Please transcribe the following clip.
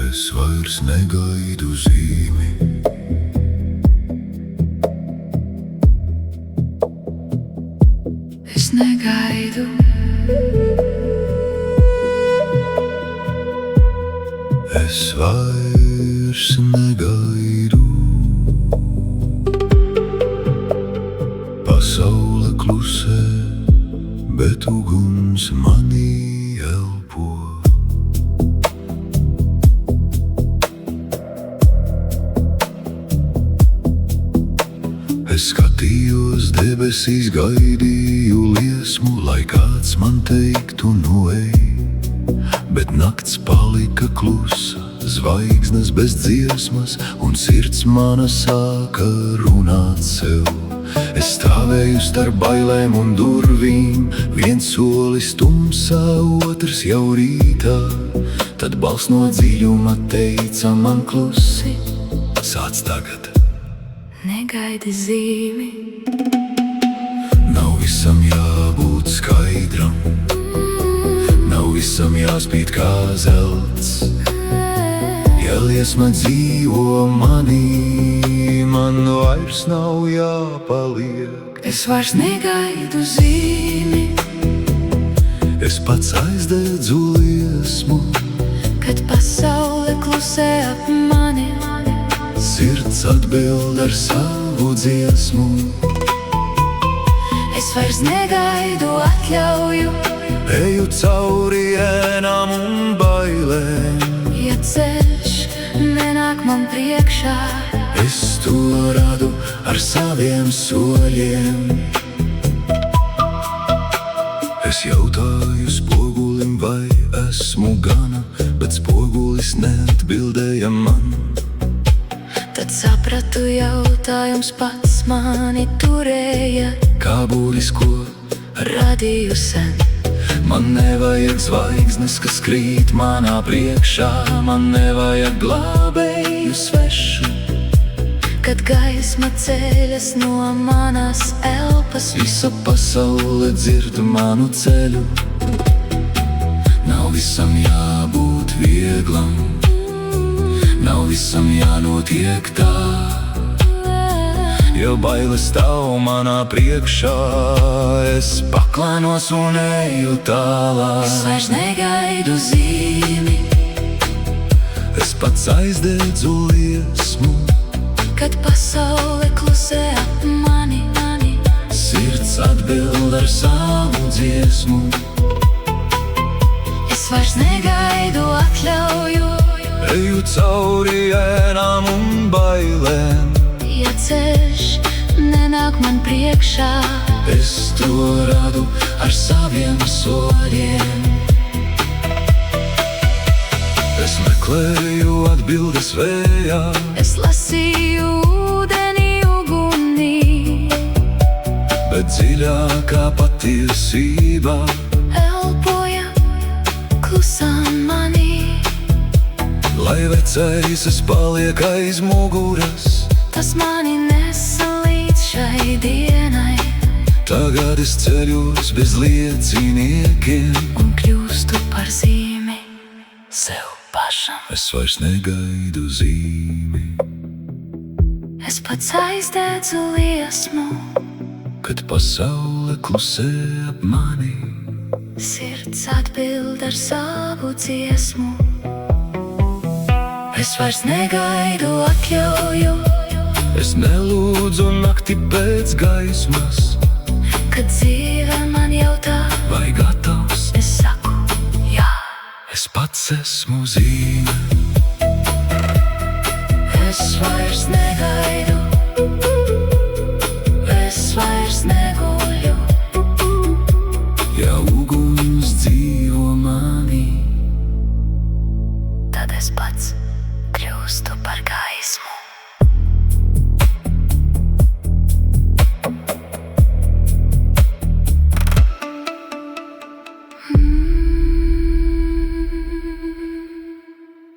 Es vairs negaidu zīmi. Es negaidu. Es vairs negaidu. Pasaule klusē, bet uguns manī elpo. Es skatījos debesīs, gaidīju liesmu, lai kāds man teiktu nu ej. Bet nakts palika klusa, zvaigznes bez dziesmas, un sirds mana sāka runāt sev. Es stāvēju starp bailēm un durvīm, viens solis tumsā, otrs jau rītā. Tad balss no dziļuma teica man klusi: sāc tagad. Negaidi zīmi. Nav visam jābūt skaidram, nav visam jāspīd kā zelts. Ja liesma dzīvo manī, man vairs nav jāpaliek. Es vairs negaidu zīmi. Es pats aizdedzu liesmu, Kad pasaule klusē ap mani, sirds atbild ar savu dziesmu. es vairs negaidu, atļauju. Eju cauri ēnām un bailēm, Ja ceļš nenāk man priekšā, es to radu ar saviem soļiem. Es jautāju spogulim, vai esmu gana, bet spogulis neatbildēja man. tad sapratu, jautājums pats mani turēja. Kā būris, ko Radīju sen, man nevajag zvaigznes, kas krīt manā priekšā. Man nevajag glābēju svešu. kad gaisma ceļas no manas elpas. Visa pasaule dzird manu ceļu. Nav visam jābūt vieglam, nav visam jānotiek tā. Ja bailes stāv manā priekšā, es paklainos un eju tālāk. Es vairs negaidu zīmi. Es pats aizdedzu liesmu, Kad pasaule klusē ap mani, sirds atbild ar savu dziesmu. es vairs negaidu, atļauju. Eju cauri ēnām un bailēm, Ja ceļš nenāk man priekšā, es to radu ar saviem soļiem. Es meklēju atbildes vējā, es lasīju ūdenī, ugunī. bet dziļākā patiesībā Elpoja klusām manī. lai vecais es paliek aiz muguras. Tas mani nesa līdz šai dienai Tagad es ceļos bez lieciniekiem. un kļūstu par zīmi sev pašam. Es vairs negaidu zīmi, Es pats aizdedzu liesmu, kad pasaule klusē ap mani. sirds atbild ar savu dziesmu. Es vairs negaidu, atļauju. Es nelūdzu nakti pēc gaismas, Kad dzīve man jautā, vai gatavs? es saku jā. Es pats esmu zīme. Es vairs negaidu,